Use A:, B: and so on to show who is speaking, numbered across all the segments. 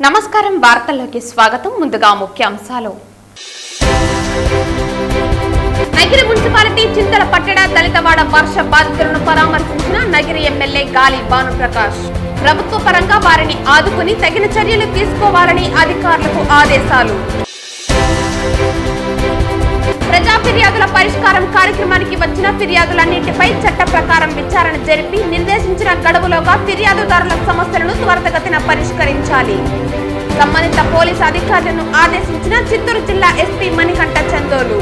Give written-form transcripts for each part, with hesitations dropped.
A: నమస్కారం వార్తల్లోకి స్వాగతం. ముందుగా ముఖ్యాంశాలు. నగిరి మున్సిపాలిటీ చింతలపట్టణ దళితవాడ వర్ష బాధితులను పరామర్శించిన నగిరి ఎమ్మెల్యే గాలి భానుప్రకాష్. ప్రభుత్వ పరంగా వారిని ఆదుకుని తగిన చర్యలు తీసుకోవాలని అధికారులకు ఆదేశాలు. ప్రజా ఫిర్యాదుల పరిష్కారం కార్యక్రమానికి వచ్చిన ఫిర్యాదులన్నింటిపై చట్ట ప్రకారం విచారణ జరిపి నిర్దేశించిన గడువులోగా ఫిర్యాదుదారుల సమస్యలను త్వరితగతిన పరిష్కరించాలి. సంబంధిత పోలీసు అధికారులను ఆదేశించిన చిత్తూరు జిల్లా ఎస్పీ మణికంఠ చందోలు.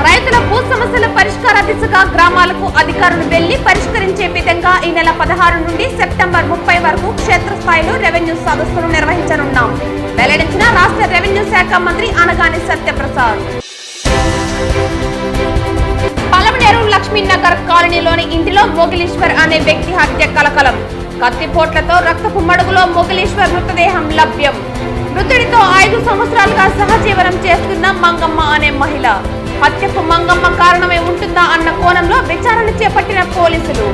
A: రైతుల భూ సమస్యల పరిష్కార దిశగా గ్రామాలకు అధికారులు వెళ్లి పరిష్కరించే విధంగా ఈ నెల 16 నుండి సెప్టెంబర్ 30 వరకు క్షేత్రస్థాయిలో రెవెన్యూ సదస్సులు నిర్వహించనున్నాం వెల్లడించిన రాష్ట్ర రెవెన్యూ శాఖ మంత్రి అనగాని సత్యప్రసాద్. పలమనేరు లక్ష్మీనగర్ కాలనీలోని ఇంటిలో మొగిలీశ్వర్ అనే వ్యక్తి హత్య కలకలం. కత్తిపోట్లతో రక్తపు మడుగులో మొగిలీశ్వర్ మృతదేహం లభ్యం. మృతుడితో 5 సంవత్సరాలుగా సహజీవనం చేస్తున్న మంగమ్మ అనే మహిళ. హత్యకు మంగమ్మ కారణమే ఉంటుందా అన్న కోణంలో విచారణ చేపట్టిన పోలీసులు.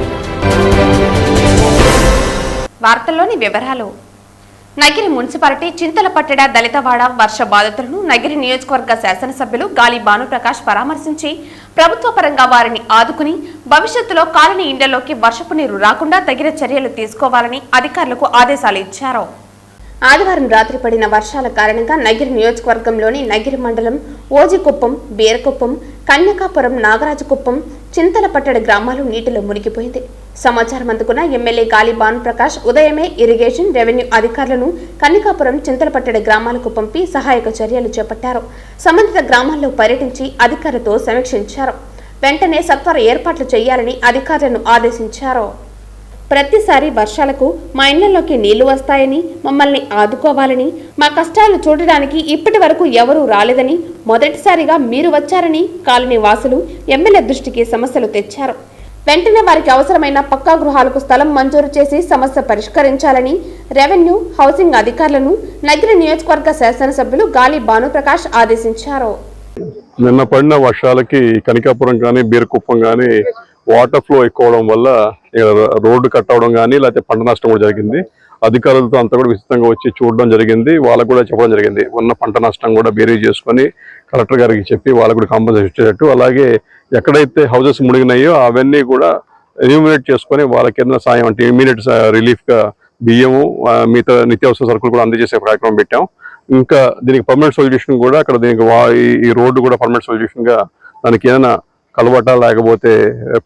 A: వార్తల్లోని వివరాలు. నగిరి మున్సిపాలిటీ చింతలపట్టణ దళితవాడ వర్ష బాధితులను నగిరి నియోజకవర్గ శాసనసభ్యులు గాలి భానుప్రకాష్ పరామర్శించి ప్రభుత్వ పరంగా వారిని ఆదుకుని భవిష్యత్తులో కాలనీ ఇండ్లలోకి వర్షపు నీరు రాకుండా తగిన చర్యలు తీసుకోవాలని అధికారులకు ఆదేశాలు ఇచ్చారు. ఆదివారం రాత్రి పడిన వర్షాల కారణంగా నగిరి నియోజకవర్గంలోని నగిరి మండలం ఓజికుప్పం, బీరకుప్పం, కన్యకాపురం, నాగరాజకుప్పం, చింతలపట్టణ గ్రామాలు నీటిలో మునిగిపోయింది. సమాచారం అందుకున్న ఎమ్మెల్యే గాలి భానుప్రకాష్ ఉదయమే ఇరిగేషన్, రెవెన్యూ అధికారులను కన్యకాపురం, చింతలపట్టణ గ్రామాలకు పంపి సహాయక చర్యలు చేపట్టారు. సంబంధిత గ్రామాల్లో పర్యటించి అధికారులతో సమీక్షించారు. వెంటనే సత్వర ఏర్పాట్లు చేయాలని అధికారులను ఆదేశించారు. ప్రతిసారి వర్షాలకు మా ఇళ్లలోకి నీళ్లు వస్తాయని, మమ్మల్ని ఆదుకోవాలని, మా కష్టాలు చూడడానికి ఇప్పటి వరకు ఎవరూ రాలేదని, మొదటిసారిగా మీరు వచ్చారని కాలనీ వాసులు ఎమ్మెల్యే దృష్టికి సమస్యలు తెచ్చారు. వెంటనే వారికి అవసరమైన పక్కా గృహాలకు స్థలం మంజూరు చేసి సమస్య పరిష్కరించాలని రెవెన్యూ, హౌసింగ్ అధికారులను నగిరి నియోజకవర్గ శాసనసభ్యులు గాలి భానుప్రకాష్ ఆదేశించారు.
B: నిన్న పడిన వర్షాలకి కనికాపురం కానీ, బీరకుప్పం కానీ వాటర్ ఫ్లో ఎక్కువ అవడం వల్ల రోడ్డు కట్ అవడం కానీ లేకపోతే పంట నష్టం కూడా జరిగింది. అధికారులతో అంతా కూడా విస్తృతంగా వచ్చి చూడడం జరిగింది. వాళ్ళకు కూడా చెప్పడం జరిగింది. ఉన్న పంట నష్టం కూడా బేరీ చేసుకొని కలెక్టర్ గారికి చెప్పి వాళ్ళకు కూడా కాంపన్సేషన్ ఇచ్చేటట్టు, అలాగే ఎక్కడైతే హౌసెస్ మునిగినాయో అవన్నీ కూడా ఎన్యూమినేట్ చేసుకొని వాళ్ళకి ఏదైనా సాయం అంటే ఇమీడియట్ రిలీఫ్గా బియ్యము, మిగతా నిత్యావసర సరుకులు కూడా అందజేసే కార్యక్రమం పెట్టాం. ఇంకా దీనికి పర్మనెంట్ సొల్యూషన్ కూడా అక్కడ దీనికి ఈ రోడ్డు కూడా పర్మనెంట్ సొల్యూషన్గా దానికి ఏదైనా కలవట లేకపోతే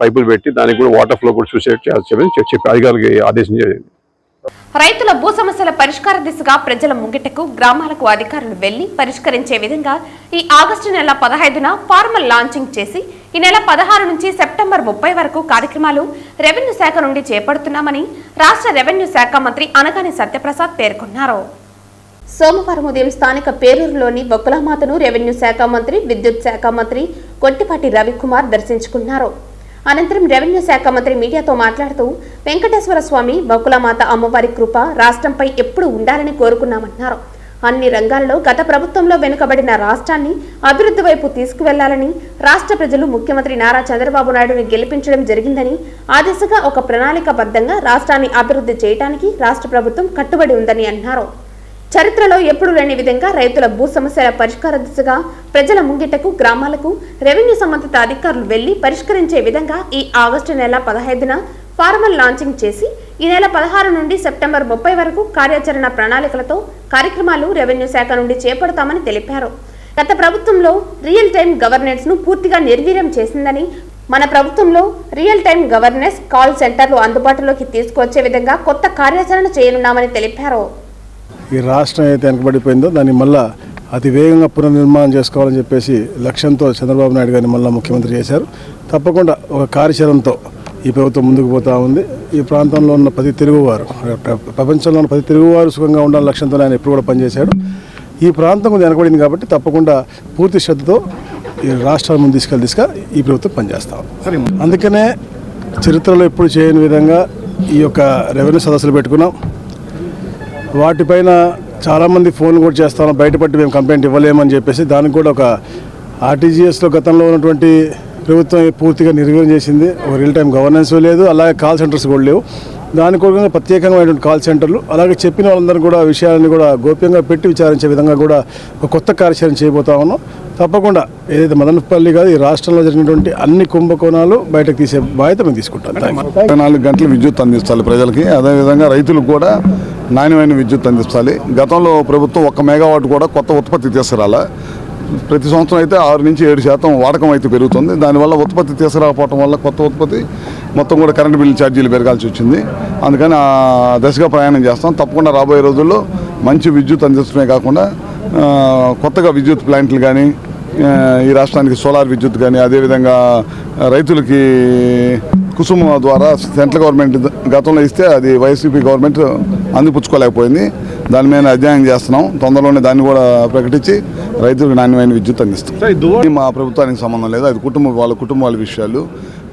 B: పైపులు పెట్టి దానికి కూడా వాటర్ ఫ్లో కూడా చూసే చెప్పి అధికారులకి ఆదేశించేది.
A: రైతుల భూ సమస్యల పరిష్కార దిశగా ప్రజల ముంగిటకు గ్రామాలకు అధికారులు వెళ్లి పరిష్కరించే విధంగా ఈ ఆగస్టు నెల 15న ఫార్మల్ లాంచింగ్ చేసి ఈ నెల 16 నుంచి సెప్టెంబర్ 30 వరకు కార్యక్రమాలు రెవెన్యూ శాఖ నుండి చేపడుతున్నామని రాష్ట్ర రెవెన్యూ శాఖ మంత్రి అనగాని సత్యప్రసాద్ పేర్కొన్నారు. సోమవారం ఉదయం స్థానిక పేరూరులోని బొక్కలమాతను రెవెన్యూ శాఖ మంత్రి, విద్యుత్ శాఖ మంత్రి కొట్టిపాటి రవికుమార్ దర్శించుకున్నారు. అనంతరం రెవెన్యూ శాఖ మంత్రి మీడియాతో మాట్లాడుతూ వెంకటేశ్వర స్వామి, బొక్కలమాత అమ్మవారి కృప రాష్ట్రంపై ఎప్పుడు ఉండాలని కోరుకున్నామన్నారు. అన్ని రంగాల్లో గత ప్రభుత్వంలో వెనుకబడిన రాష్ట్రాన్ని అభివృద్ధి వైపు తీసుకువెళ్లాలని రాష్ట్ర ప్రజలు ముఖ్యమంత్రి నారా చంద్రబాబు నాయుడుని గెలిపించడం జరిగిందని, ఆ దిశగా ఒక ప్రణాళికాబద్ధంగా రాష్ట్రాన్ని అభివృద్ధి చేయడానికి రాష్ట్ర ప్రభుత్వం కట్టుబడి ఉందని అన్నారు. చరిత్రలో ఎప్పుడు లేని విధంగా రైతుల భూ సమస్యల పరిష్కార దిశగా ప్రజల ముంగిటకు గ్రామాలకు రెవెన్యూ సంబంధిత అధికారులు వెళ్లి పరిష్కరించే విధంగా ఈ ఆగస్టు నెల 15న ఫార్మల్ లాంచింగ్ చేసి ఈ నెల 16 నుండి సెప్టెంబర్ 30 వరకు కార్యాచరణ ప్రణాళికలతో కార్యక్రమాలు రెవెన్యూ శాఖ నుండి చేపడతామని తెలిపారు. గత ప్రభుత్వంలో రియల్ టైం గవర్నెన్స్ ను పూర్తిగా నిర్వీర్యం చేసిందని, మన ప్రభుత్వంలో రియల్ టైం గవర్నెన్స్ కాల్ సెంటర్లు అందుబాటులోకి తీసుకువచ్చే విధంగా కొత్త కార్యాచరణ చేయనున్నామని తెలిపారు.
C: ఈ రాష్ట్రం అయితే వెనకబడిపోయిందో దాన్ని మళ్ళా అతి వేగంగా పునర్నిర్మాణం చేసుకోవాలని చెప్పేసి లక్ష్యంతో చంద్రబాబు నాయుడు గారిని మళ్ళీ ముఖ్యమంత్రి చేశారు. తప్పకుండా ఒక కార్యాచరణతో ఈ ప్రభుత్వం ముందుకు పోతూ ఉంది. ఈ ప్రాంతంలో ఉన్న ప్రతి తెలుగువారు, ప్రపంచంలో ఉన్న ప్రతి తెలుగువారు సుఖంగా ఉండాలని లక్ష్యంతో ఆయన ఎప్పుడు కూడా పనిచేశాడు. ఈ ప్రాంతం కొంచెం వెనకబడింది కాబట్టి తప్పకుండా పూర్తి శ్రద్ధతో ఈ రాష్ట్రాల ముందు తీసుకెళ్ళి ఈ ప్రభుత్వం పనిచేస్తాం. అందుకనే చరిత్రలో ఎప్పుడు చేయని విధంగా ఈ యొక్క రెవెన్యూ సదస్సులు పెట్టుకున్నాం. వాటిపైన చాలామంది ఫోన్లు కూడా చేస్తాం, బయటపట్టి మేము కంప్లైంట్ ఇవ్వలేమని చెప్పేసి దానికి కూడా ఒక ఆర్టీజీఎస్లో గతంలో ఉన్నటువంటి ప్రభుత్వం పూర్తిగా నిర్వీర్యం చేసింది. ఒక రియల్ టైం గవర్నెన్స్ లేదు, అలాగే కాల్ సెంటర్స్ కూడా లేవు. దాని కొరకు ప్రత్యేకమైనటువంటి కాల్ సెంటర్లు, అలాగే చెప్పిన వాళ్ళందరూ కూడా విషయాలను కూడా గోప్యంగా పెట్టి విచారించే విధంగా కూడా ఒక కొత్త కార్యాచరణ చేయబోతా ఉన్నాం. తప్పకుండా ఏదైతే మదనపల్లి కాదు, ఈ రాష్ట్రంలో జరిగినటువంటి అన్ని కుంభకోణాలు బయటకు తీసే బాధ్యత మేము తీసుకుంటాం.
D: 24 గంటలు విద్యుత్ అందించాలి ప్రజలకి. అదేవిధంగా రైతులకు కూడా నాణ్యమైన విద్యుత్ అందించాలి. గతంలో ప్రభుత్వం 1 మెగావాట్ కూడా కొత్త ఉత్పత్తి తీసుకురాలా. ప్రతి సంవత్సరం అయితే 6 నుంచి 7% వాడకం అయితే పెరుగుతుంది. దానివల్ల ఉత్పత్తి తీసుకురాకపోవడం వల్ల కొత్త ఉత్పత్తి మొత్తం కూడా కరెంటు బిల్లు ఛార్జీలు పెరగాల్సి వచ్చింది. అందుకని ఆ దశగా ప్రయాణం చేస్తాం. తప్పకుండా రాబోయే రోజుల్లో మంచి విద్యుత్ అందించడమే కాకుండా కొత్తగా విద్యుత్ ప్లాంట్లు కానీ, ఈ రాష్ట్రానికి సోలార్ విద్యుత్ కానీ, అదేవిధంగా రైతులకి కుసుమ ద్వారా సెంట్రల్ గవర్నమెంట్ గతంలో ఇస్తే అది వైసీపీ గవర్నమెంట్ అందిపుచ్చుకోలేకపోయింది. దాని మీద అధ్యయనం చేస్తున్నాం. తొందరలోనే దాన్ని కూడా ప్రకటించి రైతులకు నాణ్యమైన విద్యుత్ అందిస్తాం. మా ప్రభుత్వానికి సంబంధం లేదు. అది వాళ్ళ కుటుంబాల విషయాలు.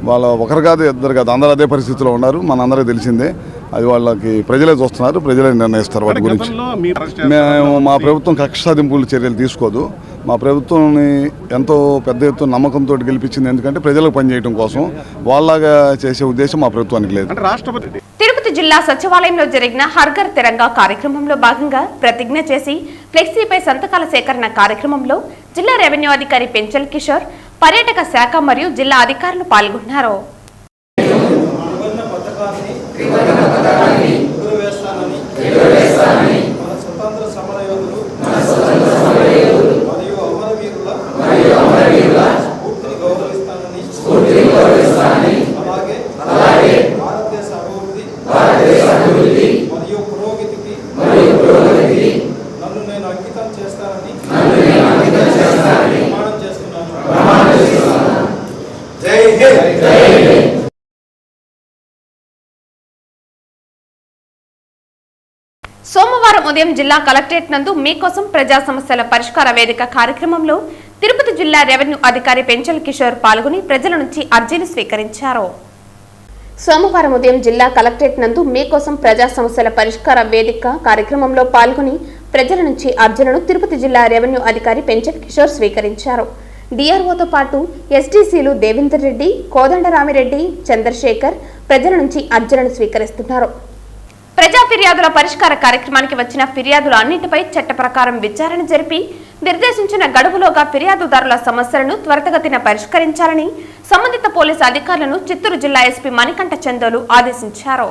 D: వాళ్ళ ఒకరు కాదు, ఇద్దరు కాదు, అందరూ అదే పరిస్థితిలో ఉన్నారు. మనందరికీ తెలిసిందే. అది వాళ్ళకి ప్రజలే చూస్తున్నారు, ప్రజలే నిర్ణయిస్తారు వాటి గురించి. మేము మా ప్రభుత్వం కక్ష సాధింపుల చర్యలు తీసుకోదు. మా ప్రభుత్వాన్ని ఎంతో పెద్ద ఎత్తున నమ్మకంతో గెలిపించింది. ఎందుకంటే ప్రజలకు పనిచేయడం కోసం. వాళ్ళలాగా చేసే ఉద్దేశం మా ప్రభుత్వానికి లేదు.
A: తిరుపతి జిల్లా సచివాలయంలో జరిగిన హర్ఘర్ తిరంగా కార్యక్రమంలో భాగంగా ప్రతిజ్ఞ చేసి ఫ్లెక్సీపై సంతకాల సేకరణ కార్యక్రమంలో జిల్లా రెవెన్యూ అధికారి పెంచల్ కిషోర్, పర్యాటక శాఖ మరియు జిల్లా అధికారులు పాల్గొన్నారు. సోమవారం ఉదయం జిల్లా కలెక్టరేట్ నందు మీకోసం ప్రజా సమస్యల పరిష్కార వేదిక కార్యక్రమంలో తిరుపతి జిల్లా రెవెన్యూ అధికారి పెంచల్ కిషోర్ పాల్గొని ప్రజల నుంచి అర్జీలు స్వీకరించారు. సోమవారం ఉదయం జిల్లా కలెక్టరేట్ నందు మీకోసం ప్రజా సమస్యల పరిష్కార వేదిక కార్యక్రమంలో పాల్గొని ప్రజల నుంచి అర్జీలను తిరుపతి జిల్లా రెవెన్యూ అధికారి పెంచల్ కిషోర్ స్వీకరించారు. డిఆర్ఓతో పాటు ఎస్డీసీలు దేవేందర్ రెడ్డి, కోదండరామిరెడ్డి, చంద్రశేఖర్ ప్రజల నుంచి అర్జీలను స్వీకరిస్తున్నారు. ప్రజా ఫిర్యాదుల పరిష్కార కార్యక్రమానికి వచ్చిన ఫిర్యాదులు అన్నింటిపై చట్ట ప్రకారం విచారణ జరిపి నిర్దేశించిన గడువులోగా ఫిర్యాదుదారుల సమస్యలను త్వరితగతిన పరిష్కరించాలని సంబంధిత పోలీసు అధికారులను చిత్తూరు జిల్లా ఎస్పీ మణికంఠ చందోలు ఆదేశించారు.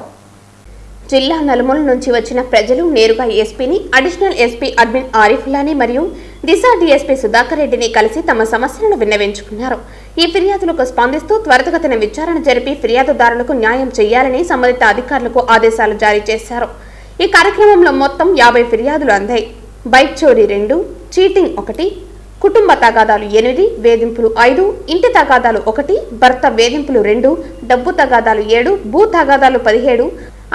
A: జిల్లా నలుమూల నుంచి వచ్చిన ప్రజలు నేరుగా ఎస్పీని, అడిషనల్ ఎస్పీ అడ్మిన్ ఆరిఫుల్లాని మరియు దిశ డీఎస్పీ సుధాకర్ రెడ్డిని కలిసి తమ సమస్యలను విన్నవించుకున్నారు. ఈ ఫిర్యాదులకు స్పందిస్తూ త్వరితగతిన విచారణ జరిపి ఫిర్యాదుదారులకు న్యాయం చేయాలని సంబంధిత అధికారులకు ఆదేశాలు జారీ చేశారు. ఈ కార్యక్రమంలో మొత్తం 50 ఫిర్యాదులు అందాయి. బైక్ చోరీ 2, చీటింగ్ 1, కుటుంబ తగాదాలు 8, వేధింపులు 5, ఇంటి తగాదాలు 1, భర్త వేధింపులు 2, డబ్బు తగాదాలు 7, భూ తగాదాలు 17,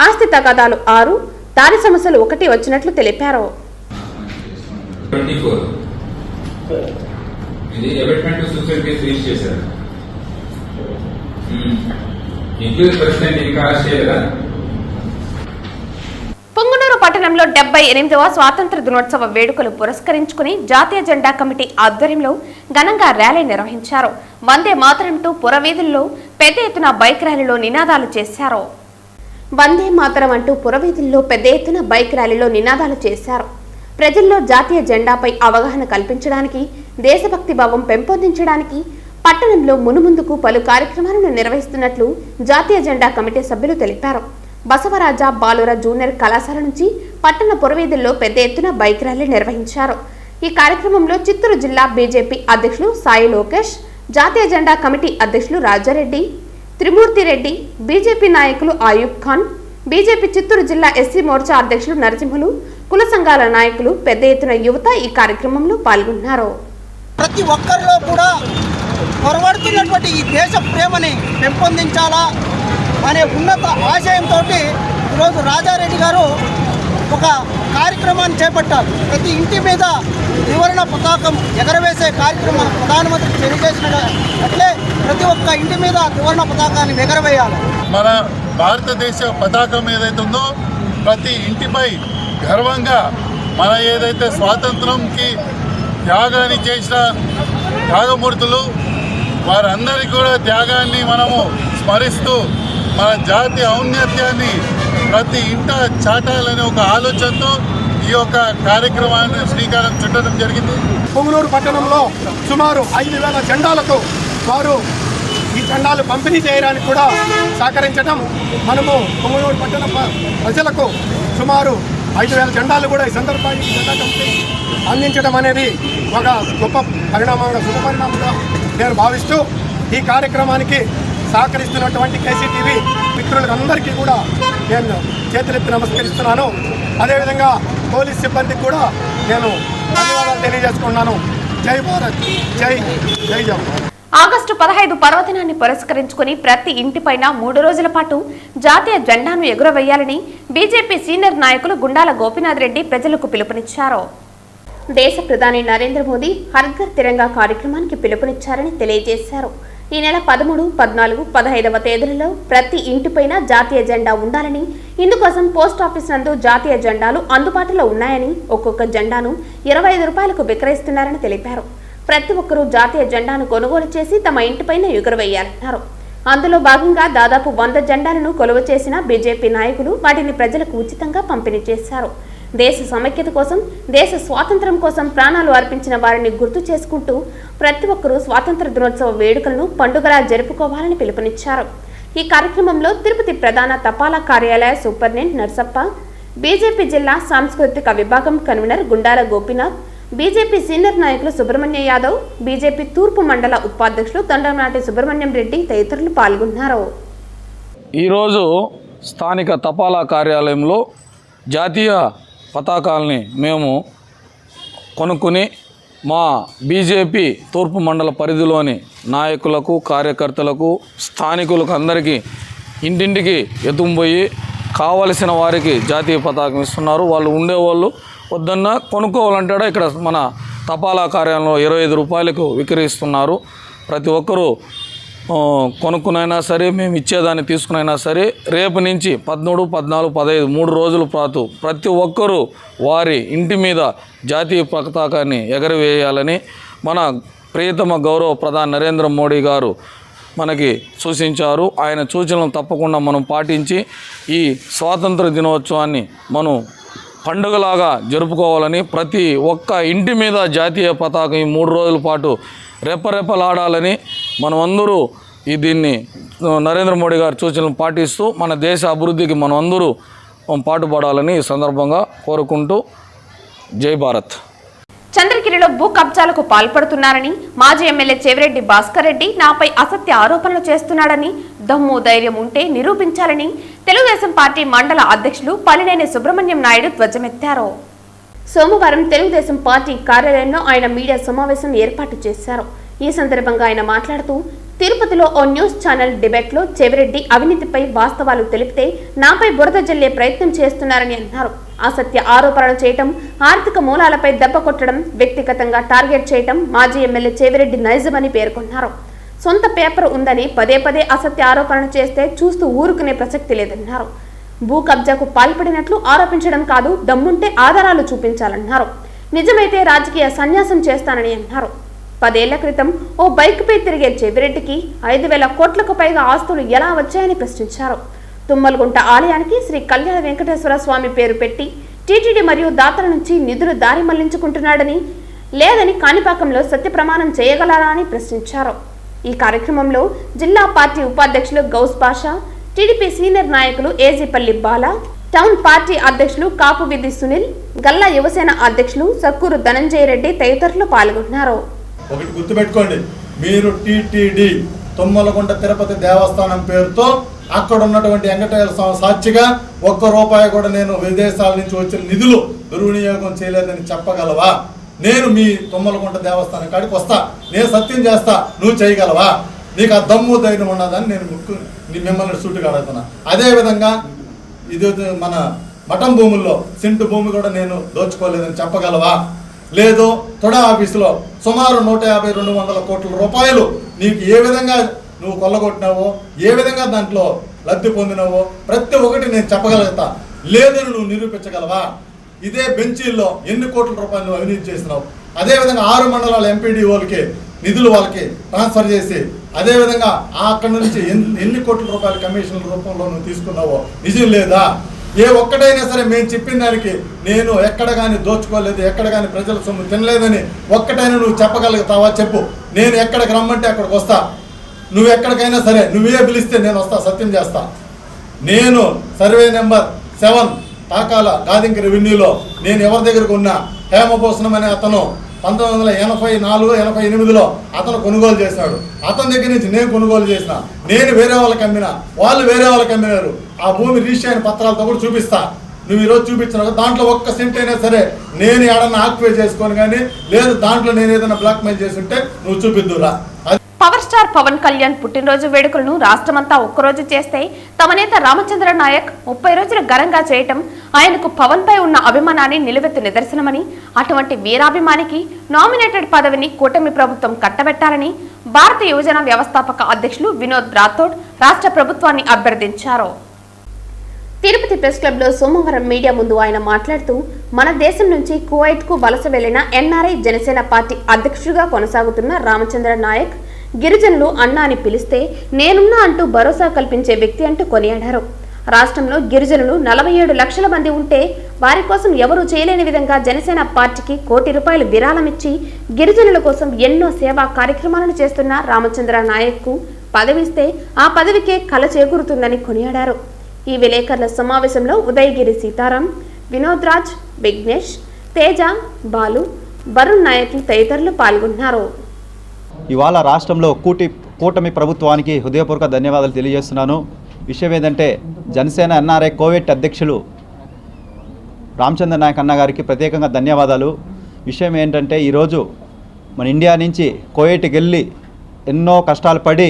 A: ఆస్తి తగాదాలు 6, దాని సమస్యలు 1 వచ్చినట్లు తెలిపారు. పొంగనూరు పట్టణంలో 78వ స్వాతంత్ర దినోత్సవ వేడుకలు పురస్కరించుకుని జాతీయ జెండా కమిటీ ఆధ్వర్యంలో ఘనంగా ర్యాలీ నిర్వహించారు. వందే మాతరంటూ పురవీధుల్లో పెద్ద ఎత్తున బైక్ ర్యాలీలో నినాదాలు చేశారు. వందే మాతరం అంటూ పురవీధుల్లో పెద్ద ఎత్తున బైక్ ర్యాలీలో నినాదాలు చేశారు. ప్రజల్లో జాతీయ జెండాపై అవగాహన కల్పించడానికి, దేశభక్తి భావం పెంపొందించడానికి పట్టణంలో మునుముందుకు పలు కార్యక్రమాలను నిర్వహిస్తున్నట్లు జాతీయ జెండా కమిటీ సభ్యులు తెలిపారు. బసవరాజ బాలుర జూనియర్ కళాశాల నుంచి పట్టణ పురవీధుల్లో పెద్ద ఎత్తున బైక్ ర్యాలీ నిర్వహించారు. ఈ కార్యక్రమంలో చిత్తూరు జిల్లా బీజేపీ అధ్యక్షులు సాయి లోకేష్, జాతీయ జెండా కమిటీ అధ్యక్షులు రాజారెడ్డి, త్రిమూర్తి రెడ్డి, బీజేపీ నాయకులు ఆయూబ్ ఖాన్, బీజేపీ చిత్తూరు జిల్లా ఎస్సీ మోర్చా అధ్యక్షులు నరసింహులు, కుల సంఘాల నాయకులు, పెద్ద ఎత్తున యువత ఈ కార్యక్రమంలో పాల్గొన్నారు.
E: ప్రతి ఒక్కరిలో కూడా పొరబడుతున్నటువంటి ఈ దేశ ప్రేమని పెంపొందించాలా అనే ఉన్నత ఆశయంతో ఈరోజు రాజారెడ్డి గారు ఒక కార్యక్రమాన్ని చేపట్టారు. ప్రతి ఇంటి మీద త్రివర్ణ పతాకం ఎగరవేసే కార్యక్రమం ప్రధానమంత్రి తెలియజేసిన అట్లే ప్రతి ఒక్క ఇంటి మీద త్రివర్ణ పతాకాన్ని ఎగరవేయాలి.
F: మన భారతదేశ పతాకం ఏదైతే ఉందో ప్రతి ఇంటిపై గర్వంగా మన ఏదైతే స్వాతంత్రంకి త్యాగాన్ని చేసిన త్యాగమూర్తులు వారందరికీ కూడా త్యాగాన్ని మనము స్మరిస్తూ మన జాతి ఔన్నత్యాన్ని ప్రతి ఇంట చాటాలనే ఒక ఆలోచనతో ఈ యొక్క కార్యక్రమాన్ని శ్రీకారం చుట్టడం జరిగింది.
G: పొంగనూరు పట్టణంలో సుమారు 5,000 జెండాలతో వారు ఈ జెండాలు పంపిణీ చేయడానికి కూడా సహకరించడం, మనము పొంగనూరు పట్టణ ప్రజలకు సుమారు 5,000 జెండాలు కూడా ఈ సందర్భానికి జెండా కంపెనీ అందించడం అనేది ఒక గొప్ప పరిణామంగా, శుభ పరిణామంగా నేను భావిస్తూ ఈ కార్యక్రమానికి సహకరిస్తున్నటువంటి కేసీటీవీ మిత్రులందరికీ కూడా నేను చేతులెత్తి నమస్కరిస్తున్నాను. అదేవిధంగా పోలీస్ సిబ్బందికి కూడా నేను ధన్యవాదాలు తెలియజేసుకున్నాను. జై భారత్, జై జై జవాన్.
A: ఆగస్టు 15 పర్వదినాన్ని పురస్కరించుకుని ప్రతి ఇంటిపైన 3 రోజుల పాటు జాతీయ జెండాను ఎగురవేయాలని బీజేపీ సీనియర్ నాయకులు గుండాల గోపీనాథ్ రెడ్డి ప్రజలకు పిలుపునిచ్చారు. దేశ ప్రధాని నరేంద్ర మోదీ హర్ ఘర్ తిరంగా కార్యక్రమానికి పిలుపునిచ్చారని తెలియజేశారు. ఈ నెల 13, 14, 15వ తేదీలలో ప్రతి ఇంటిపైన జాతీయ జెండా ఉండాలని, ఇందుకోసం పోస్టాఫీస్ నందు జాతీయ జెండాలు అందుబాటులో ఉన్నాయని, ఒక్కొక్క జెండాను 25 రూపాయలకు విక్రయిస్తున్నారని తెలిపారు. ప్రతి ఒక్కరూ జాతీయ జెండాను కొనుగోలు చేసి తమ ఇంటిపైన ఎగురవేయాలన్నారు. అందులో భాగంగా దాదాపు 100 జెండాలను కొలువు చేసిన బీజేపీ నాయకులు వాటిని ప్రజలకు ఉచితంగా పంపిణీ చేశారు. దేశ సమైక్యత కోసం, దేశ స్వాతంత్ర్యం కోసం ప్రాణాలు అర్పించిన వారిని గుర్తు చేసుకుంటూ ప్రతి ఒక్కరూ స్వాతంత్ర దినోత్సవ వేడుకలను పండుగలా జరుపుకోవాలని పిలుపునిచ్చారు. ఈ కార్యక్రమంలో తిరుపతి ప్రధాన తపాలా కార్యాలయ సూపరింటెండెంట్ నర్సప్ప, బీజేపీ జిల్లా సాంస్కృతిక విభాగం convener Gundala Gopinath, BJP senior నాయకులు సుబ్రహ్మణ్య యాదవ్, బీజేపీ తూర్పు మండల ఉపాధ్యక్షులు దండనాటి సుబ్రహ్మణ్యం రెడ్డి తదితరులు పాల్గొన్నారు.
H: ఈరోజు స్థానిక తపాలా కార్యాలయంలో జాతీయ పతాకాలని మేము కొనుక్కుని మా బీజేపీ తూర్పు మండల పరిధిలోని నాయకులకు, కార్యకర్తలకు, స్థానికులకు అందరికీ ఇంటింటికి ఎత్తుకుపోయి కావలసిన వారికి జాతీయ పతాకం ఇస్తున్నారు. వాళ్ళు ఉండేవాళ్ళు వద్దన్నా కొనుక్కోవాలంటాడా ఇక్కడ మన తపాలా కార్యాలయంలో 25 రూపాయలకు విక్రయిస్తున్నారు. ప్రతి ఒక్కరూ కొనుక్కునైనా సరే, మేము ఇచ్చేదాన్ని తీసుకునైనా సరే, రేపు నుంచి 13, 14, 15 3 రోజుల పాటు ప్రతి ఒక్కరూ వారి ఇంటి మీద జాతీయ పతాకాన్ని ఎగరవేయాలని మన ప్రియతమ గౌరవ ప్రధాని నరేంద్ర మోడీ గారు మనకి సూచించారు. ఆయన సూచనలను తప్పకుండా మనం పాటించి ఈ స్వాతంత్ర దినోత్సవాన్ని మనం పండుగలాగా జరుపుకోవాలని, ప్రతి ఒక్క ఇంటి మీద జాతీయ పతాకం ఈ 3 రోజుల పాటు రెప్పరెప్పలాడాలని మనమందరూ దీన్ని నరేంద్ర మోడీ గారి సూచనలను పాటిస్తూ మన దేశ అభివృద్ధికి మనం అందరూ పాటుపడాలని ఈ సందర్భంగా కోరుకుంటూ జై భారత్.
A: చంద్రగిరిలో భూ కబ్జాలకు పాల్పడుతున్నారని మాజీ ఎమ్మెల్యే చెవిరెడ్డి భాస్కర్ రెడ్డి నాపై అసత్య ఆరోపణలు చేస్తున్నాడని, దమ్ము ధైర్యం ఉంటే నిరూపించాలని తెలుగుదేశం పార్టీ మండల అధ్యక్షులు పల్లినేని సుబ్రహ్మణ్యం నాయుడు ధ్వజమెత్తారు. సోమవారం తెలుగుదేశం పార్టీ కార్యాలయంలో ఆయన మీడియా సమావేశం ఏర్పాటు చేశారు. ఈ సందర్భంగా ఆయన మాట్లాడుతూ, తిరుపతిలో ఓ న్యూస్ ఛానల్ డిబేట్లో చెవిరెడ్డి అవినీతిపై వాస్తవాలు తెలిపితే నాపై బురద జల్లే ప్రయత్నం చేస్తున్నారని అన్నారు. అసత్య ఆరోపణలు చేయటం, ఆర్థిక మూలాలపై దెబ్బ కొట్టడం, వ్యక్తిగతంగా టార్గెట్ చేయటం మాజీ ఎమ్మెల్యే చెవిరెడ్డి నైజమని పేర్కొన్నారు. సొంత పేపర్ ఉందని పదే పదే అసత్య ఆరోపణలు చేస్తే చూస్తూ ఊరుకునే ప్రసక్తి లేదన్నారు. భూ కబ్జాకు పాల్పడినట్లు ఆరోపించడం కాదు, దమ్ముంటే ఆధారాలు చూపించాలన్నారు. నిజమైతే రాజకీయ సన్యాసం చేస్తానని అన్నారు. 10 ఏళ్ల క్రితం ఓ బైక్పై తిరిగే చెవిరెడ్డికి 5,000 కోట్లకు పైగా ఆస్తులు ఎలా వచ్చాయని ప్రశ్నించారు. తుమ్మలగుంట ఆలయానికి శ్రీ కళ్యాణ వెంకటేశ్వర స్వామి పేరు పెట్టి టీటీడీ మరియు దాతల నుంచి నిధులు దారి మళ్లించుకుంటున్నాడని, లేదని కాణిపాకంలో సత్యప్రమాణం చేయగలరా అని ప్రశ్నించారు. ఈ కార్యక్రమంలో జిల్లా పార్టీ ఉపాధ్యక్షులు గౌస్ పాషా, టీడీపీ సీనియర్ నాయకులు ఏజీపల్లి బాల, టౌన్ పార్టీ అధ్యక్షులు కాపువిధి సునీల్, గల్లా యువసేన అధ్యక్షులు సక్కూరు ధనంజయ రెడ్డి తదితరులు పాల్గొన్నారు.
I: ఒకటి గుర్తుపెట్టుకోండి, మీరు టీటీడీ తుమ్మలగుంట తిరుపతి దేవస్థానం పేరుతో అక్కడ ఉన్నటువంటి వెంకటేశ్వర స్వామి సాక్షిగా 1 రూపాయి కూడా నేను విదేశాల నుంచి వచ్చిన నిధులు దుర్వినియోగం చేయలేదని చెప్పగలవా? నేను మీ తుమ్మలగుంట దేవస్థానం కాడికి వస్తా, నేను సత్యం చేస్తా, నువ్వు చేయగలవా? నీకు ఆ దమ్ము ధైర్యం ఉన్నదని నేను మిమ్మల్ని సూటిగా అడుగుతున్నా. అదేవిధంగా ఇది మన మఠం భూముల్లో సింటు భూమి కూడా నేను దోచుకోలేదని చెప్పగలవా? లేదు, తొడా ఆఫీసులో సుమారు 150-200 కోట్ల రూపాయలు నీకు ఏ విధంగా నువ్వు కొల్లగొట్టినావో, ఏ విధంగా దాంట్లో లబ్ధి పొందినావో ప్రతి ఒక్కటి నేను చెప్పగలుగుతా. లేదని నువ్వు నిరూపించగలవా? ఇదే బెంచీల్లో ఎన్ని కోట్ల రూపాయలు నువ్వు అవినీతి చేసినావు? అదేవిధంగా 6 మండలాల ఎంపీడీఓలకి నిధులు వాళ్ళకి ట్రాన్స్ఫర్ చేసి, అదేవిధంగా అక్కడి నుంచి ఎన్ని కోట్ల రూపాయల కమిషన్ల రూపంలో నువ్వు తీసుకున్నావో నిజం లేదా? ఏ ఒక్కటైనా సరే మేము చెప్పిన దానికి నేను ఎక్కడ కానీ దోచుకోలేదు, ఎక్కడ కానీ ప్రజల సొమ్ము తినలేదని ఒక్కటైనా నువ్వు చెప్పగలుగుతావా చెప్పు. నేను ఎక్కడికి రమ్మంటే అక్కడికి వస్తా. నువ్వు ఎక్కడికైనా సరే నువ్వే పిలిస్తే నేను వస్తా, సత్యం చేస్తా. నేను సర్వే నెంబర్ 7 తాకాల గాదింక రెవెన్యూలో నేను ఎవరి దగ్గరకు ఉన్నా హేమభూషణం అనే అతను 1984-88లో అతను కొనుగోలు చేసినాడు. అతని దగ్గర నుంచి నేను కొనుగోలు చేసిన, నేను వేరే వాళ్ళకి అమ్మినా, వాళ్ళు వేరే వాళ్ళకి అమ్మినారు. ఆ భూమి రిజిస్టర్ అయిన పత్రాలతో కూడా చూపిస్తా. నువ్వు ఈరోజు చూపించిన దాంట్లో ఒక్క సెంట్ అయినా సరే నేను ఏడన్నా ఆక్యుపై చేసుకొని కానీ లేదు దాంట్లో నేను ఏదైనా బ్లాక్మెయిల్ చేసి ఉంటే నువ్వు చూపిద్దురా.
A: పవర్ స్టార్ పవన్ కళ్యాణ్ పుట్టినరోజు వేడుకలను రాష్ట్రమంతా ఒక్కరోజు చేస్తే తమ నేత రామచంద్ర నాయక్ 30 రోజులు ఘనంగా చేయటం ఆయనకు పవన్ పై ఉన్న అభిమానాన్ని నిలువెత్తు నిదర్శనమని, అటువంటి వీరాభిమానికి నామినేటెడ్ పదవిని కూటమి ప్రభుత్వం కట్టబెట్టాలని భారత యువజన వ్యవస్థాపక అధ్యక్షులు వినోద్ రాథోడ్ రాష్ట్ర ప్రభుత్వాన్ని అభ్యర్థించారు. తిరుపతి ప్రెస్ క్లబ్ లో సోమవారం మీడియా ముందు ఆయన మాట్లాడుతూ, మన దేశం నుంచి కువైట్ కు వలస వెళ్లిన ఎన్ఆర్ఐ జనసేన పార్టీ అధ్యక్షుడిగా కొనసాగుతున్న రామచంద్ర నాయక్ గిరిజనులు అన్నా అని పిలిస్తే నేనున్నా అంటూ భరోసా కల్పించే వ్యక్తి అంటూ కొనియాడారు. రాష్ట్రంలో గిరిజనులు 47 లక్షల మంది ఉంటే వారి కోసం ఎవరూ చేయలేని విధంగా జనసేన పార్టీకి ₹1 కోటి విరాళం ఇచ్చి గిరిజనుల కోసం ఎన్నో సేవా కార్యక్రమాలను చేస్తున్న రామచంద్ర నాయక్ కు పదవిస్తే ఆ పదవికే కల చేకూరుతుందని కొనియాడారు. ఈ విలేకరుల సమావేశంలో ఉదయగిరి సీతారాం, వినోద్ రాజ్, విఘ్నేష్, తేజ, బాలు, వరుణ్ నాయక్ తదితరులు పాల్గొన్నారు.
J: ఇవాళ రాష్ట్రంలో కూటమి ప్రభుత్వానికి హృదయపూర్వక ధన్యవాదాలు తెలియజేస్తున్నాను. విషయం ఏంటంటే జనసేన ఎన్ఆర్ఐ కోవిడ్ అధ్యక్షులు రామచంద్ర నాయక్ అన్న గారికి ప్రత్యేకంగా ధన్యవాదాలు. విషయం ఏంటంటే ఈరోజు మన ఇండియా నుంచి కోవిడ్కి వెళ్ళి ఎన్నో కష్టాలు పడి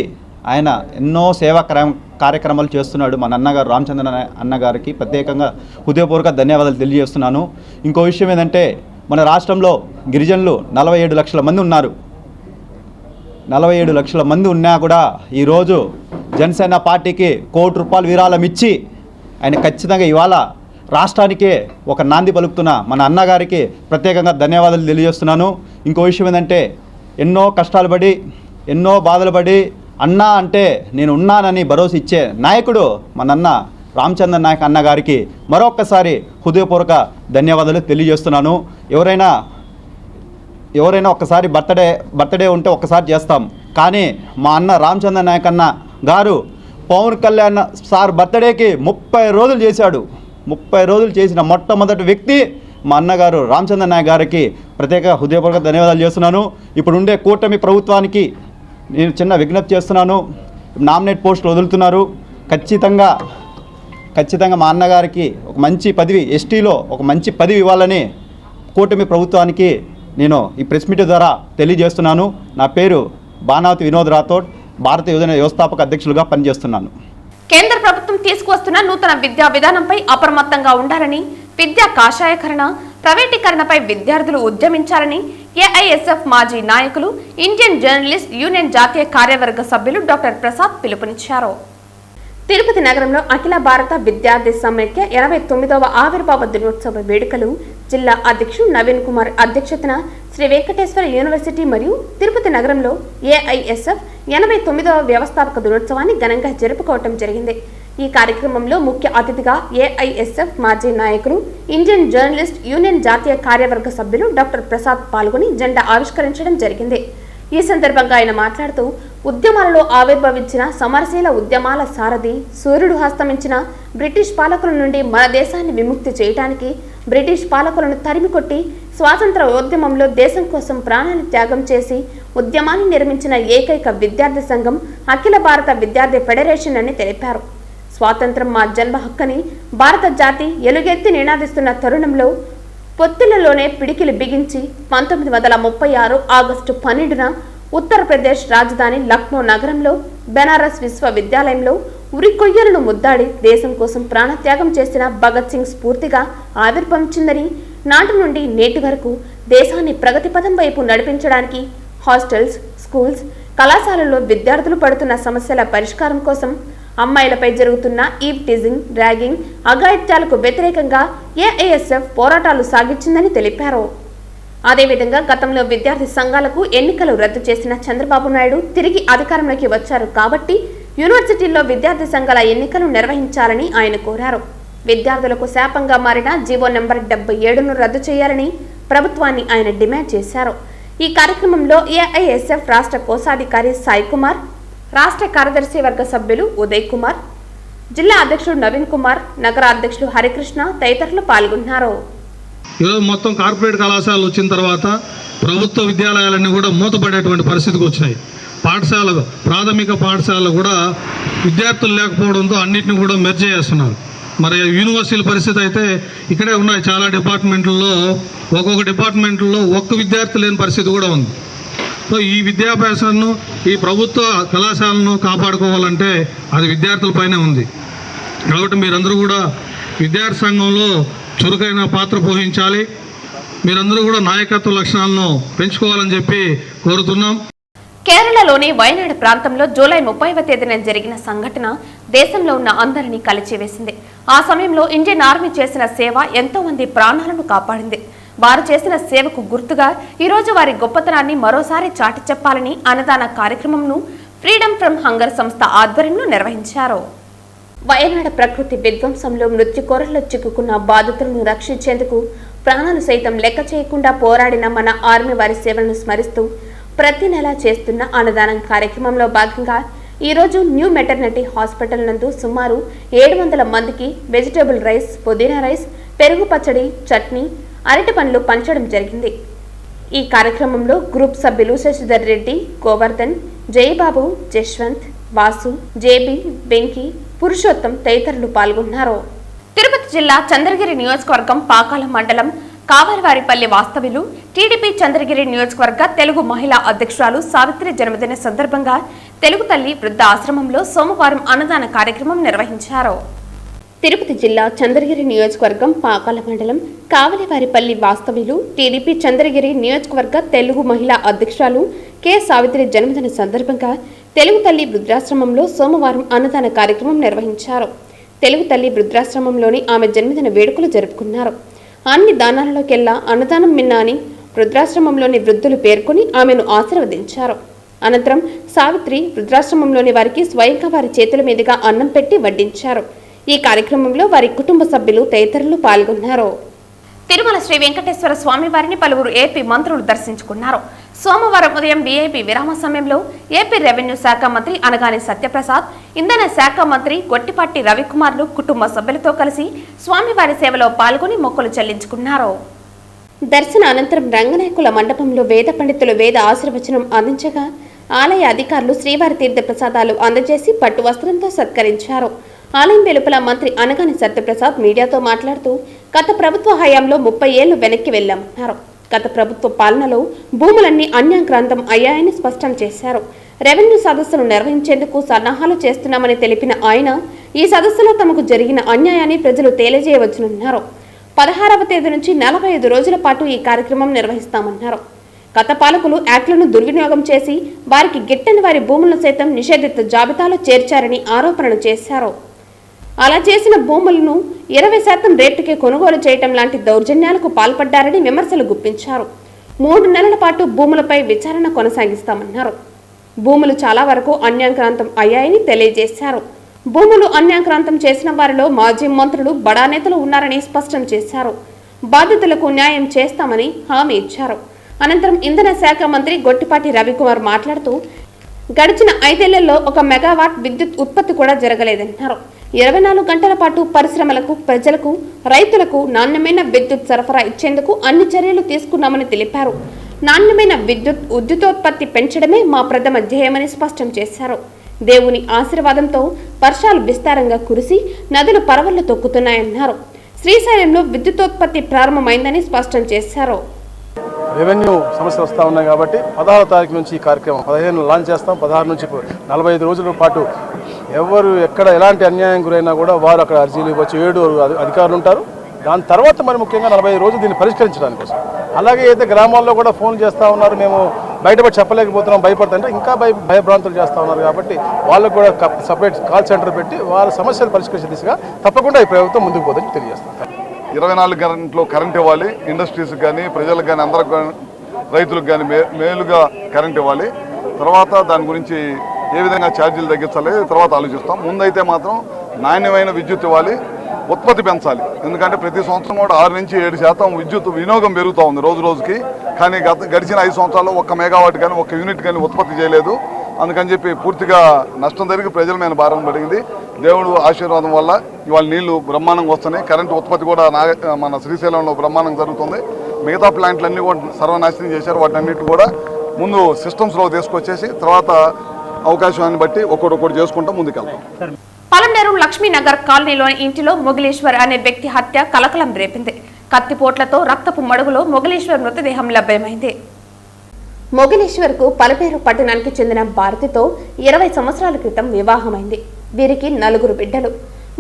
J: ఆయన ఎన్నో సేవా కార్యక్రమాలు చేస్తున్నాడు. మన అన్నగారు రామచంద్ర అన్నగారికి ప్రత్యేకంగా హృదయపూర్వక ధన్యవాదాలు తెలియజేస్తున్నాను. ఇంకో విషయం ఏంటంటే మన రాష్ట్రంలో గిరిజనులు 47 లక్షల మంది ఉన్నారు. 47 లక్షల మంది ఉన్నా కూడా ఈరోజు జనసేన పార్టీకి ₹1 కోటి విరాళం ఇచ్చి ఆయన ఖచ్చితంగా ఇవాళ రాష్ట్రానికే ఒక నాంది పలుకుతున్న మన అన్నగారికి ప్రత్యేకంగా ధన్యవాదాలు తెలియజేస్తున్నాను. ఇంకో విషయం ఏంటంటే ఎన్నో కష్టాలు పడి ఎన్నో బాధలు పడి అన్నా అంటే నేను ఉన్నానని భరోసా ఇచ్చే నాయకుడు మన అన్న రామచంద్ర నాయక్ అన్న గారికి మరొక్కసారి హృదయపూర్వక ధన్యవాదాలు తెలియజేస్తున్నాను. ఎవరైనా ఒక్కసారి బర్త్డే ఉంటే ఒక్కసారి చేస్తాం, కానీ మా అన్న రామచంద్ర నాయక్ అన్న గారు పవన్ కళ్యాణ్ సార్ బర్త్డేకి 30 రోజులు చేశాడు. 30 రోజులు చేసిన మొట్టమొదటి వ్యక్తి మా అన్నగారు రామచంద్ర నాయక్ గారికి ప్రత్యేక హృదయపూర్వక ధన్యవాదాలు చేస్తున్నాను. ఇప్పుడు ఉండే కూటమి ప్రభుత్వానికి నేను చిన్న విజ్ఞప్తి చేస్తున్నాను. నామినేట్ పోస్టులు వదులుతున్నారు. ఖచ్చితంగా మా అన్నగారికి ఒక మంచి పదవి, ఎస్టీలో ఒక మంచి పదవి ఇవ్వాలని కూటమి ప్రభుత్వానికి నేను ఈ ప్రెస్ మీట్ ద్వారా తెలియజేస్తున్నాను. నా పేరు బానావతి వినోద్ రాథోడ్, భారత యువజన వ్యవస్థాపక అధ్యక్షులుగా పనిచేస్తున్నాను.
A: కేంద్ర ప్రభుత్వం తీసుకువస్తున్న నూతన విద్యా విధానంపై అప్రమత్తంగా ఉండాలని, విద్యా కాషాయకరణ, ప్రైవేటీకరణపై విద్యార్థులు ఉద్యమించాలని ఏఐఎస్ఎఫ్ మాజీ నాయకులు, ఇండియన్ జర్నలిస్ట్ యూనియన్ జాతీయ కార్యవర్గ సభ్యులు డాక్టర్ ప్రసాద్ పిలుపునిచ్చారు. తిరుపతి నగరంలో అఖిల భారత విద్యార్థి సమైక్య 89వ ఆవిర్భావ దినోత్సవ వేడుకలు జిల్లా అధ్యక్షుడు నవీన్ కుమార్ అధ్యక్షతన శ్రీ వెంకటేశ్వర యూనివర్సిటీ మరియు తిరుపతి నగరంలో ఏఐఎస్ఎఫ్ 89వ వ్యవస్థాపక దినోత్సవాన్ని ఘనంగా జరుపుకోవడం జరిగింది. ఈ కార్యక్రమంలో ముఖ్య అతిథిగా ఏఐఎస్ఎఫ్ మాజీ నాయకులు, ఇండియన్ జర్నలిస్ట్ యూనియన్ జాతీయ కార్యవర్గ సభ్యులు డాక్టర్ ప్రసాద్ పాల్గొని జెండా ఆవిష్కరించడం జరిగింది. ఈ సందర్భంగా ఆయన మాట్లాడుతూ, ఉద్యమాలలో ఆవిర్భవించిన సమరశీల ఉద్యమాల సారథి, సూర్యుడు హస్తమించిన బ్రిటిష్ పాలకుల నుండి మన దేశాన్ని విముక్తి చేయడానికి బ్రిటిష్ పాలకులను తరిమికొట్టి స్వాతంత్ర ఉద్యమంలో దేశం కోసం ప్రాణాన్ని త్యాగం చేసి ఉద్యమాన్ని నిర్మించిన ఏకైక విద్యార్థి సంఘం అఖిల భారత విద్యార్థి ఫెడరేషన్ అని తెలిపారు. స్వాతంత్రం మా జన్మ హక్కని భారత జాతి ఎలుగెత్తి నినాదిస్తున్న తరుణంలో పొత్తిళ్లలోనే పిడికిలు బిగించి 1936 ఆగస్టు 12న ఉత్తరప్రదేశ్ రాజధాని లక్నో నగరంలో బెనారస్ విశ్వవిద్యాలయంలో ఉరి కొయ్యలను ముద్దాడి దేశం కోసం ప్రాణత్యాగం చేసిన భగత్ సింగ్ స్ఫూర్తిగా ఆవిర్భవించిందని, నాటి నుండి నేటి వరకు దేశాన్ని ప్రగతి పథం వైపు నడిపించడానికి హాస్టల్స్, స్కూల్స్, కళాశాలల్లో విద్యార్థులు పడుతున్న సమస్యల పరిష్కారం కోసం, అమ్మాయిలపై జరుగుతున్న ఈవ్ టీజింగ్, ర్యాగింగ్, అఘాయిత్యాలకు వ్యతిరేకంగా ఏఐఎస్ఎఫ్ పోరాటాలు సాగించిందని తెలిపారు. అదేవిధంగా గతంలో విద్యార్థి సంఘాలకు ఎన్నికలు రద్దు చేసిన చంద్రబాబు నాయుడు తిరిగి అధికారంలోకి వచ్చారు కాబట్టి యూనివర్సిటీల్లో విద్యార్థి సంఘాల ఎన్నికలు నిర్వహించాలని ఆయన కోరారు. విద్యార్థులకు శాపంగా మారిన జీవో నెంబర్ 77ను రద్దు చేయాలని ప్రభుత్వాన్ని ఆయన డిమాండ్ చేశారు. ఈ కార్యక్రమంలో ఏఐఎస్ఎఫ్ రాష్ట్ర కోశాధికారి సాయి కుమార్, రాష్ట్ర కార్యదర్శి వర్గ సభ్యులు ఉదయ్ కుమార్, జిల్లా అధ్యక్షుడు నవీన్ కుమార్, నగర అధ్యక్షుడు హరికృష్ణ తదితరులు పాల్గొన్నారు.
K: ఈరోజు మొత్తం కార్పొరేట్ కళాశాలలు వచ్చిన తర్వాత ప్రభుత్వ విద్యాలయాలన్నీ కూడా మూతపడేటువంటి పరిస్థితికి వచ్చినాయి. పాఠశాలలు, ప్రాథమిక పాఠశాలలు కూడా విద్యార్థులు లేకపోవడంతో అన్నింటిని కూడా మెర్జ్ చేస్తున్నారు. మరి యూనివర్సిటీల పరిస్థితి అయితే ఇక్కడే ఉన్నాయి. చాలా డిపార్ట్మెంట్లలో ఒక్కొక్క డిపార్ట్మెంట్లో ఒక్క విద్యార్థి లేని పరిస్థితి కూడా ఉంది. సో ఈ విద్యాభ్యాసాన్ని, ఈ ప్రభుత్వ కళాశాలను కాపాడుకోవాలంటే అది విద్యార్థులపైనే ఉంది. కాబట్టి మీరందరూ కూడా విద్యార్థి సంఘంలో చురుకైన పాత్ర పోషించాలి. మీరందరూ కూడా నాయకత్వ లక్షణాలను పెంచుకోవాలని చెప్పి కోరుతున్నాం.
A: కేరళలోని వయనాడు ప్రాంతంలో జూలై 30వ తేదీన జరిగిన సంఘటన దేశంలో ఉన్న అందరినీ కలిచివేసింది. ఆ సమయంలో ఇండియన్ ఆర్మీ చేసిన సేవ ఎంతో మంది ప్రాణాలను కాపాడింది. వారు చేసిన సేవకు గుర్తుగా ఈరోజు వారి గొప్పతనాన్ని మరోసారి చాటి చెప్పాలని అన్నదాన కార్యక్రమంను ఫ్రీడమ్ ఫ్రమ్ హంగర్ సంస్థ ఆధ్వర్యంలో నిర్వహించారు. వయనాడు ప్రకృతి విధ్వంసంలో మృత్యుకోరల్లో చిక్కుకున్న బాధితులను రక్షించేందుకు ప్రాణాలు సైతం లెక్క చేయకుండా పోరాడిన మన ఆర్మీ వారి సేవలను స్మరిస్తూ ప్రతి నెలా చేస్తున్న అన్నదానం కార్యక్రమంలో భాగంగా ఈరోజు న్యూ మెటర్నిటీ హాస్పిటల్ నందు సుమారు 700 మందికి వెజిటేబుల్ రైస్, పుదీనా రైస్, పెరుగు పచ్చడి, చట్నీ, అరటి పండ్లు పంచడం జరిగింది. ఈ కార్యక్రమంలో గ్రూప్ సభ్యులు శశిధర్ రెడ్డి, గోవర్ధన్, జయబాబు, జశ్వంత్, వాసు, జేబీ, వెంకీ, పురుషోత్తం తదితరులు పాల్గొన్నారు. తిరుపతి జిల్లా చంద్రగిరి నియోజకవర్గం పాకాల మండలం కావలివారిపల్లి వాస్తవ్యులు టీడీపీ చంద్రగిరి నియోజకవర్గ తెలుగు మహిళా అధ్యక్షురాలు సావిత్రి జన్మదిన సందర్భంగా తెలుగు తల్లి వృద్ధ ఆశ్రమంలో సోమవారం అన్నదాన కార్యక్రమం నిర్వహించారు. తిరుపతి జిల్లా చంద్రగిరి నియోజకవర్గం పాకాల మండలం కావలివారిపల్లి వాస్తవ్యులు టీడీపీ చంద్రగిరి నియోజకవర్గ తెలుగు మహిళా అధ్యక్షురాలు కె సావిత్రి జన్మదిన సందర్భంగా తెలుగు తల్లి వృద్ధాశ్రమంలో సోమవారం అన్నదాన కార్యక్రమం నిర్వహించారు. తెలుగు తల్లి వృద్ధాశ్రమంలోని ఆమె జన్మదిన వేడుకలు జరుపుకున్నారు. అన్ని దానాలలోకెల్లా అన్నదానం మిన్నా అని వృద్ధాశ్రమంలోని వృద్ధులు పేర్కొని ఆమెను ఆశీర్వదించారు. అనంతరం సావిత్రి వృద్ధాశ్రమంలోని వారికి స్వయంగా వారి చేతుల మీదుగా అన్నం పెట్టి వడ్డించారు. ఈ కార్యక్రమంలో వారి కుటుంబ సభ్యులు తదితరులు పాల్గొన్నారు. తిరుమల శ్రీ వెంకటేశ్వర స్వామి వారిని పలువురు ఏపీ మంత్రులు దర్శించుకున్నారు. సోమవారం ఉదయం వీఐపీ విరామ సమయంలో ఏపీ రెవెన్యూ శాఖ మంత్రి అనగాని సత్యప్రసాద్, ఇంధన శాఖ మంత్రి గొట్టిపాటి రవికుమార్లు కుటుంబ సభ్యులతో కలిసి స్వామివారి సేవలో పాల్గొని మొక్కులు చెల్లించుకున్నారు. దర్శన అనంతరం రంగనాయకుల మండపంలో వేద పండితులు వేద ఆశీర్వచనం అందించగా ఆలయ అధికారులు శ్రీవారి తీర్థ ప్రసాదాలు అందజేసి పట్టు వస్త్రంతో సత్కరించారు. ఆలయం వెలుపల మంత్రి అనగాని సత్యప్రసాద్ మీడియాతో మాట్లాడుతూ గత ప్రభుత్వ హయాంలో 30 ఏళ్లు వెనక్కి వెళ్లామన్నారు. గత ప్రభుత్వ పాలనలో భూములన్నీ అన్యాక్రాంతం అయ్యాయని స్పష్టం చేశారు. రెవెన్యూ సదస్సును నిర్వహించేందుకు సన్నాహాలు చేస్తున్నామని తెలిపిన ఆయన ఈ సదస్సులో తమకు జరిగిన అన్యాయాన్ని ప్రజలు తేలిజేయవచ్చునన్నారు. 16వ తేదీ నుంచి 45 రోజుల పాటు ఈ కార్యక్రమం నిర్వహిస్తామన్నారు. గత పాలకులు యాక్ట్లను దుర్వినియోగం చేసి వారికి గిట్టని వారి భూములను సైతం నిషేధిత జాబితాలో చేర్చారని ఆరోపణలు చేశారు. అలా చేసిన భూములను 20% రేటుకే కొనుగోలు చేయటం లాంటి దౌర్జన్యాలకు పాల్పడ్డారని విమర్శలు గుప్పించారు. 3 నెలల పాటు భూములపై విచారణ కొనసాగిస్తామన్నారు. భూములు చాలా వరకు అన్యాక్రాంతం అయ్యాయని తెలియజేశారు. భూములు అన్యాక్రాంతం చేసిన వారిలో మాజీ మంత్రులు, బడా నేతలు ఉన్నారని స్పష్టం చేశారు. బాధితులకు న్యాయం చేస్తామని హామీ ఇచ్చారు. అనంతరం ఇంధన శాఖ మంత్రి గొట్టిపాటి రవికుమార్ మాట్లాడుతూ గడిచిన 5 ఏళ్లలో 1 మెగావాట్ విద్యుత్ ఉత్పత్తి కూడా జరగలేదన్నారు. 24 గంటల పాటు పరిశ్రమలకు, ప్రజలకు, రైతులకు నాణ్యమైన విద్యుత్ సరఫరా ఇచ్చేందుకు అన్ని చర్యలు తీసుకున్నామని తెలిపారు. నాణ్యమైన ఉద్యుతోత్పత్తి పెంచడమే మా ప్రథమ ధ్యేయమని స్పష్టం చేశారు. దేవుని ఆశీర్వాదంతో వర్షాలు విస్తారంగా కురిసి నదులు పరవళ్లు తొక్కుతున్నాయన్నారు. శ్రీశైలంలో విద్యుతోత్పత్తి ప్రారంభమైందని స్పష్టం చేశారు.
C: రెవెన్యూ సమస్యలు వస్తూ ఉన్నాయి కాబట్టి 16వ తారీఖు నుంచి ఈ కార్యక్రమం 15 లాంచ్ చేస్తాం. 16 నుంచి 45 రోజుల పాటు ఎవరు ఎక్కడ ఎలాంటి అన్యాయం గురైనా కూడా వారు అక్కడ అర్జీలు ఇవ్వచ్చు. 7 అధికారులు ఉంటారు. దాని తర్వాత మరి ముఖ్యంగా 45 రోజులు దీన్ని పరిష్కరించడానికి కోసం. అలాగే అయితే గ్రామాల్లో కూడా ఫోన్లు చేస్తూ ఉన్నారు, మేము బయటపడి చెప్పలేకపోతున్నాం, భయపడుతుంటే ఇంకా భయభ్రాంతులు చేస్తూ ఉన్నారు. కాబట్టి వాళ్ళకు కూడా సపరేట్ కాల్ సెంటర్ పెట్టి వాళ్ళ సమస్యలు పరిష్కరించే దిశగా తప్పకుండా ఈ ప్రభుత్వం ముందుకు పోతుందని తెలియజేస్తాం.
D: 24 గంటలు కరెంట్ ఇవ్వాలి. ఇండస్ట్రీస్కి కానీ, ప్రజలకు కానీ, అందరికి కానీ, రైతులకు కానీ మేలుగా కరెంట్ ఇవ్వాలి. తర్వాత దాని గురించి ఏ విధంగా ఛార్జీలు తగ్గించాలి తర్వాత ఆలోచిస్తాం. ముందైతే మాత్రం నాణ్యమైన విద్యుత్ ఇవ్వాలి. ఉత్పత్తి పెంచాలి. ఎందుకంటే ప్రతి సంవత్సరం కూడా 6 నుంచి 7% విద్యుత్ వినియోగం పెరుగుతూ ఉంది రోజు రోజుకి. కానీ గడిచిన 5 సంవత్సరాల్లో 1 మెగావాట్ కానీ 1 యూనిట్ కానీ ఉత్పత్తి చేయలేదు. అందుకని చెప్పి పూర్తిగా నష్టం జరిగి ప్రజల మీద భారం పడింది. దేవుడు ఆశీర్వాదం వల్ల ఇవాళ నీళ్లు బ్రహ్మాండంగా వస్తున్నాయి. కరెంటు ఉత్పత్తి కూడా మన శ్రీశైలంలో బ్రహ్మాండం జరుగుతుంది. మిగతా ప్లాంట్లన్నీ కూడా సర్వనాశనం చేశారు. వాటన్నిటి కూడా ముందు సిస్టమ్స్లో తీసుకొచ్చేసి తర్వాత అవకాశాన్ని బట్టి ఒక్కొక్కటి చేసుకుంటూ ముందుకెళ్తాం.
A: పలమనేరు లక్ష్మీనగర్ కాలనీలోని ఇంటిలో మొగిలీశ్వర్ అనే వ్యక్తి హత్య కలకలం రేపింది. కత్తిపోట్లతో రక్తపు మడుగులో మొగిలీశ్వర్ మృతదేహం లభ్యమైంది. మొగిలీశ్వర్ కు పలమనేరు పట్టణానికి చెందిన భారతితో 20 సంవత్సరాల క్రితం వివాహమైంది. వీరికి 4 బిడ్డలు.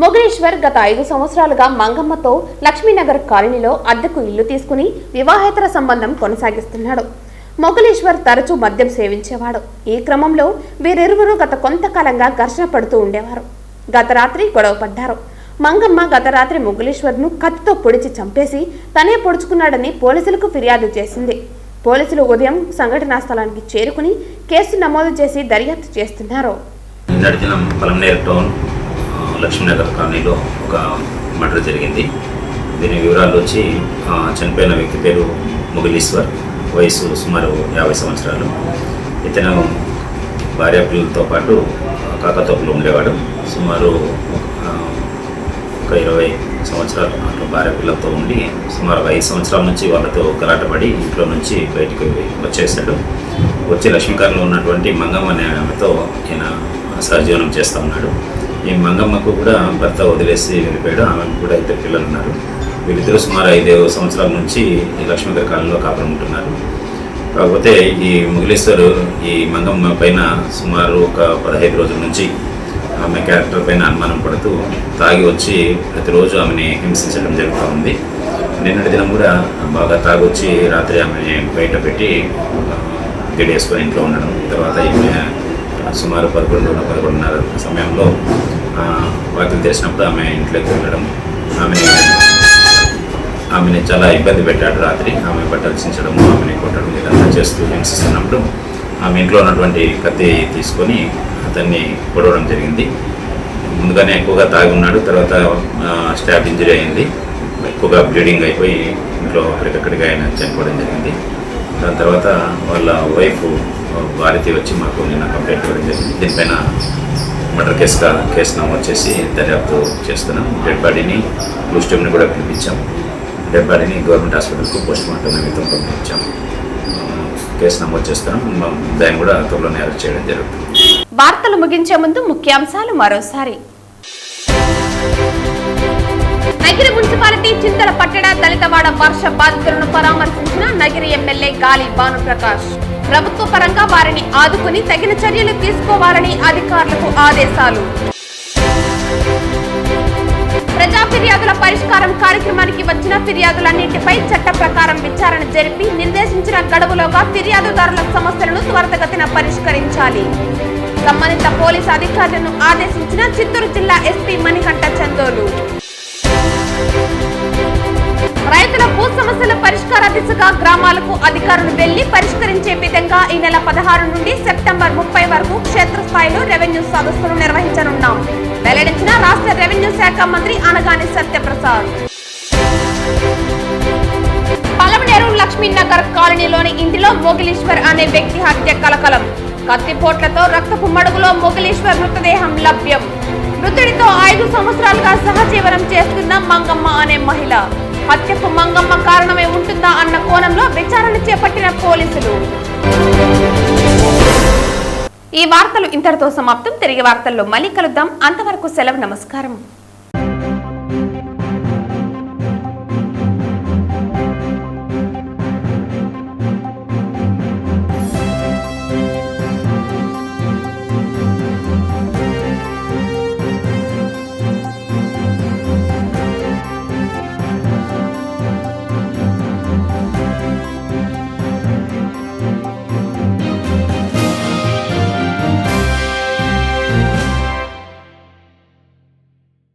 A: మొగిలీశ్వర్ గత 5 సంవత్సరాలుగా మంగమ్మతో లక్ష్మీనగర్ కాలనీలో అద్దెకు ఇల్లు తీసుకుని వివాహేతర సంబంధం కొనసాగిస్తున్నాడు. మొగిలీశ్వర్ తరచూ మద్యం సేవించేవాడు. ఈ క్రమంలో వీరిరువురు గత కొంతకాలంగా ఘర్షణ పడుతూ ఉండేవారు. గత రాత్రి గొడవ పడ్డారు. మంగమ్మ గత రాత్రి మొగిలీశ్వర్ను కత్తితో పొడిచి చంపేసి తనే పొడుచుకున్నాడని పోలీసులకు ఫిర్యాదు చేసింది. పోలీసులు ఉదయం సంఘటనా స్థలానికి చేరుకుని కేసు నమోదు చేసి దర్యాప్తు చేస్తున్నారు.
L: పలమనేరు టౌన్ లక్ష్మీనగర్ కాలనీలో ఒక మర్డర్ జరిగింది. దీని వివరాలు వచ్చి చనిపోయిన వ్యక్తి పేరు మొగిలీశ్వర్, వయసు సుమారు 50 సంవత్సరాలు. ఇతను భార్య పిల్లలతో పాటు కాకతోపులో ఉండేవాడు. సుమారు ఒక 20 సంవత్సరాలు అట్లా భార్య పిల్లలతో ఉండి సుమారు 5 సంవత్సరాల నుంచి వాళ్ళతో గలాటపడి ఇంట్లో నుంచి బయటకు వచ్చేసాడు. వచ్చి లక్ష్మీకారంలో ఉన్నటువంటి మంగమ్మ అనే ఆమెతో ఈయన సహజీవనం చేస్తూ ఉన్నాడు. ఈ మంగమ్మకు కూడా భర్త వదిలేసి వెళ్ళిపోయాడు. ఆమెకు కూడా 2 పిల్లలు ఉన్నారు. వీళ్ళిద్దరూ సుమారు 5 సంవత్సరాల నుంచి ఈ లక్ష్మీకార కాలంలో కాపురం ఉంటున్నారు. కాకపోతే ఈ మొగిలీశ్వర్ ఈ మంగమ్మ పైన సుమారు ఒక 15 రోజుల నుంచి ఆమె క్యారెక్టర్ పైన అనుమానం పడుతూ తాగి వచ్చి ప్రతిరోజు ఆమెని హింసించడం జరుగుతూ ఉంది. నిన్నటి దినం కూడా బాగా తాగొచ్చి రాత్రి ఆమెని బయట పెట్టి గడియేసుకొని ఇంట్లో ఉండడం. తర్వాత ఈమె సుమారు 11:30 సమయంలో వాకిలు తెరిచినప్పుడు ఆమె ఇంట్లోకి వెళ్ళడం, ఆమెని చాలా ఇబ్బంది పెట్టాడు. రాత్రి ఆమె బట్టలు చించడము, ఆమెని కొట్టడం ఇదంతా చేస్తూ హింసిస్తున్నప్పుడు ఆమె ఇంట్లో ఉన్నటువంటి కత్తి తీసుకొని అతన్ని పొడవడం జరిగింది. ముందుగానే ఎక్కువగా తాగి ఉన్నాడు. తర్వాత స్టాబ్ ఇంజరీ అయింది. ఎక్కువగా బ్లీడింగ్ అయిపోయి ఇంట్లో అక్కడికక్కడిగా ఆయన చనిపోవడం జరిగింది. దాని తర్వాత వాళ్ళ వైఫ్ భారతి వచ్చి మాకు నిన్న కంప్లైంట్ ఇవ్వడం జరిగింది. దీనిపైన మర్డర్ కేసు నమోదు చేసి దర్యాప్తు చేస్తున్నాం. డెడ్ బాడీని బ్లూ స్టెమ్ని కూడా పిలిపించాం. డెడ్ బాడీని గవర్నమెంట్ హాస్పిటల్కు పోస్ట్ మార్టం నిమిత్తం పంపించాం. కేసు నమోదు చేస్తున్నాం. దాన్ని కూడా త్వరలోనే అరెస్ట్ చేయడం జరుగుతుంది.
A: వార్తలు ముగించే ముందు ముఖ్యాంశాలు మరోసారి. నగిరి మున్సిపాలిటీ చింతల పట్టణ దళితవాడ వర్ష బాధితులను పరామర్శించిన నగిరి ఎమ్మెల్యే గాలి భానుప్రకాష్. ప్రభుత్వ పరంగా వారిని ఆదుకుని తగిన చర్యలు తీసుకోవాలని అధికారులకు ఆదేశాలు. ప్రజా ఫిర్యాదుల పరిష్కారం కార్యక్రమానికి వచ్చిన ఫిర్యాదులన్నింటిపై చట్ట ప్రకారం విచారణ జరిపి నిర్దేశించిన గడువులోగా ఫిర్యాదుదారుల సమస్యలను త్వరితగతిన పరిష్కరించాలి. సంబంధిత పోలీసు అధికారులను ఆదేశించిన చిత్తూరు జిల్లా ఎస్పీ మణికంఠ చందోలు. రైతుల భూ సమస్యల పరిష్కార దిశగా గ్రామాలకు అధికారులు వెళ్లి పరిష్కరించే విధంగా ఈ నెల 16 నుండి సెప్టెంబర్ 30 వరకు క్షేత్రస్థాయిలో రెవెన్యూ సదస్సులు నిర్వహించనున్నాం. వెల్లడించిన రాష్ట్ర రెవెన్యూ శాఖ మంత్రి అనగాని సత్యప్రసాద్. పలమనేరు లక్ష్మీనగర్ కాలనీలోని ఇంటిలో మొగిలీశ్వర్ అనే వ్యక్తి హత్య కలకలం. కత్తిపోట్లతో రక్తపు మడుగులో మొగిలీశ్వర్ మృతదేహం లభ్యం. మృతుడితో 5 సంవత్సరాలుగా సహజీవనం చేస్తున్న మంగమ్మ అనే మహిళ. హత్యకు మంగమ్మ కారణమే ఉంటుందా అన్న కోణంలో విచారణ చేపట్టిన పోలీసులు. ఈ వార్తలు ఇంతటితో సమాప్తం. తిరిగి వార్తల్లో మళ్ళీ కలుద్దాం. అంతవరకు సెలవు. నమస్కారం.